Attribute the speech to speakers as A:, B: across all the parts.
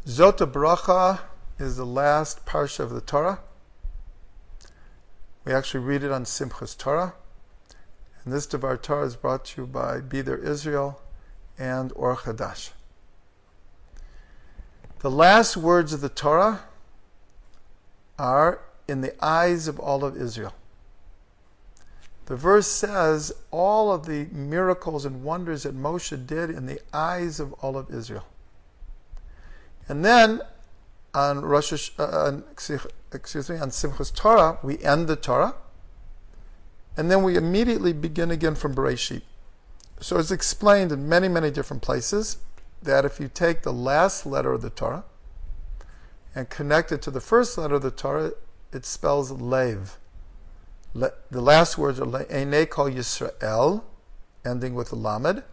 A: Zot HaBeracha is the last parsha of the Torah. We actually read it on Simchas Torah. And this Devar Torah is brought to you by Be There Israel and Or Chadash. The last words of the Torah are in the eyes of all of Israel. The verse says all of the miracles and wonders that Moshe did in the eyes of all of Israel. And then on Simchas Torah, we end the Torah, and then we immediately begin again from Bereshit. So it's explained in many, many different places that if you take the last letter of the Torah and connect it to the first letter of the Torah, it spells Lev. The last words are Einei Kol Yisrael, ending with a Lamed,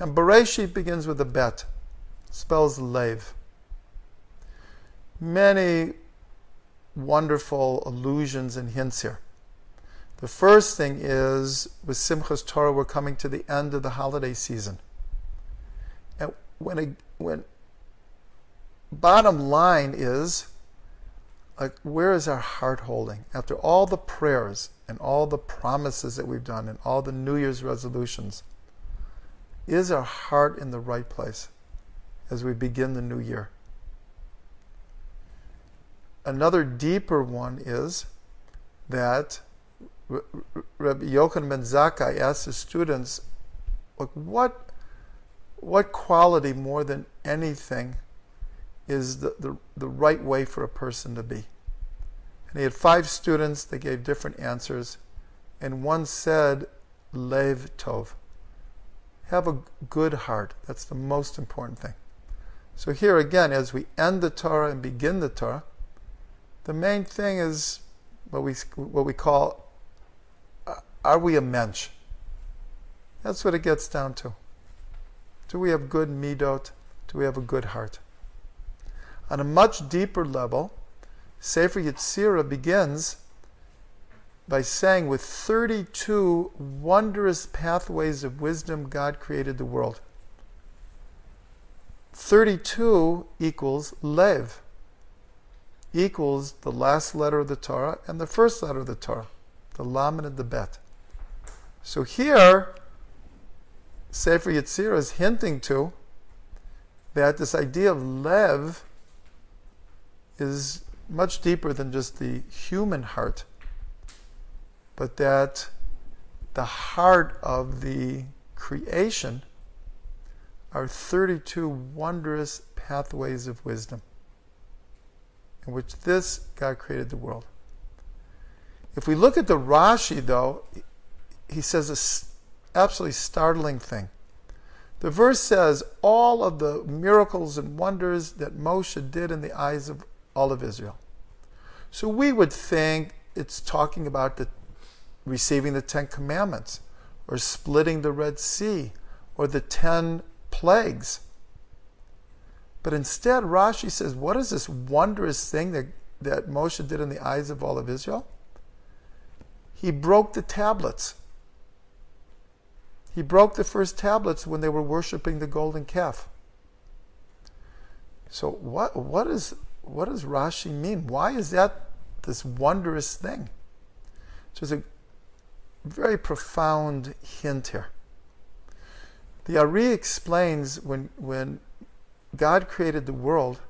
A: and Bereshit begins with a Bet, spells Lev. Many wonderful allusions and hints here. The first thing is, with Simchas Torah, we're coming to the end of the holiday season. And when bottom line is, like, where is our heart holding? After all the prayers and all the promises that we've done and all the New Year's resolutions, is our heart in the right place as we begin the new year? Another deeper one is that Rabbi Yochanan ben Zakkai asked his students, like, what quality more than anything is the right way for a person to be? And he had 5 students. They gave different answers, and one said, Lev Tov. Have a good heart. That's the most important thing. So here again, as we end the Torah and begin the Torah, the main thing is what we call, are we a mensch? That's what it gets down to. Do we have good midot? Do we have a good heart? On a much deeper level, Sefer Yetzirah begins by saying, with 32 wondrous pathways of wisdom, God created the world. 32 equals Lev, equals the last letter of the Torah and the first letter of the Torah, the Lamed and the Bet. So here, Sefer Yetzirah is hinting to that this idea of Lev is much deeper than just the human heart, but that the heart of the creation are 32 wondrous pathways of wisdom, in which this God created the world. If we look at the Rashi, though, he says an absolutely startling thing. The verse says, all of the miracles and wonders that Moshe did in the eyes of all of Israel. So we would think it's talking about receiving the 10 commandments, or splitting the Red Sea, or the 10 plagues. But instead, Rashi says, what is this wondrous thing that Moshe did in the eyes of all of Israel? He broke the tablets. He broke the first tablets when they were worshiping the golden calf. So what does Rashi mean? Why is that this wondrous thing? So there's a very profound hint here. The Ari explains when God created the world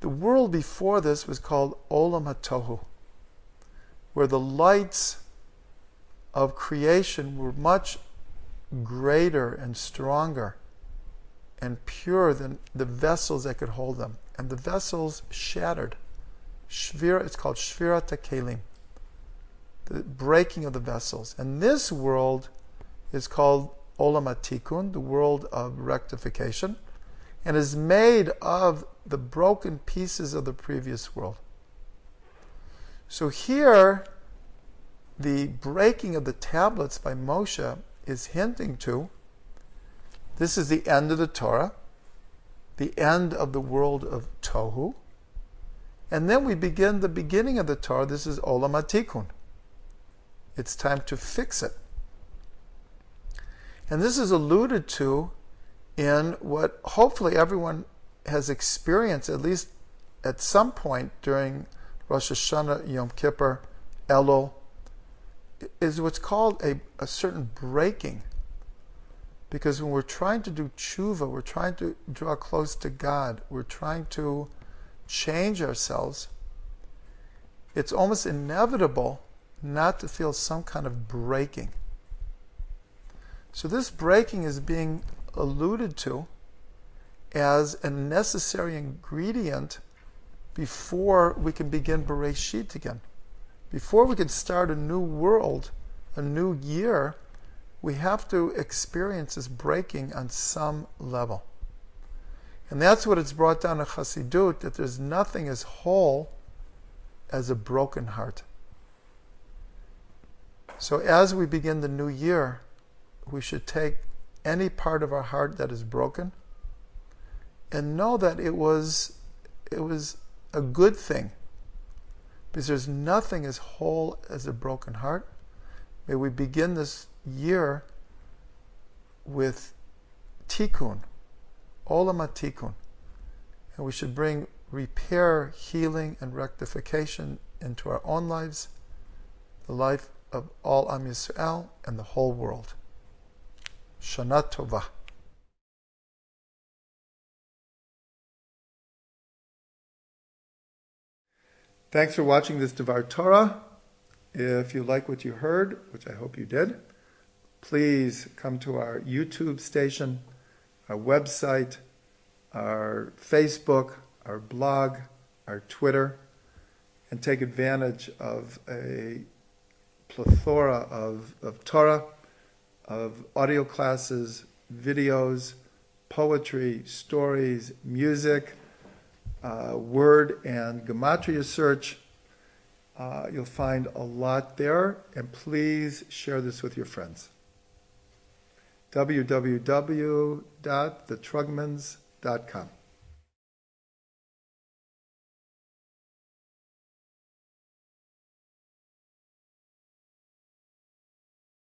A: before this was called Olam HaTohu, where the lights of creation were much greater and stronger and pure than the vessels that could hold them. And the vessels shattered. It's called Shvirat HaKelim, the breaking of the vessels. And this world is called Olam HaTikun, the world of rectification, and is made of the broken pieces of the previous world. So here, the breaking of the tablets by Moshe is hinting to, this is the end of the Torah, the end of the world of Tohu, and then we begin the beginning of the Torah. This is Olam HaTikun. It's time to fix it. And this is alluded to in what hopefully everyone has experienced, at least at some point during Rosh Hashanah, Yom Kippur, Elul, is what's called a certain breaking. Because when we're trying to do tshuva, we're trying to draw close to God, we're trying to change ourselves, it's almost inevitable not to feel some kind of breaking. So this breaking is being alluded to as a necessary ingredient before we can begin Bereshit again. Before we can start a new world, a new year, we have to experience this breaking on some level. And that's what it's brought down in Chassidut, that there's nothing as whole as a broken heart. So as we begin the new year, we should take any part of our heart that is broken and know that it was a good thing, because there's nothing as whole as a broken heart. May we begin this year with tikkun, olam tikkun, and we should bring repair, healing, and rectification into our own lives, the life of all Am Yisrael and the whole world. Shana Tova. Thanks for watching this Devar Torah. If you like what you heard, which I hope you did, please come to our YouTube station, our website, our Facebook, our blog, our Twitter, and take advantage of a plethora of Torah, of audio classes, videos, poetry, stories, music, word and gematria search. You'll find a lot there, and please share this with your friends. www.thetrugmans.com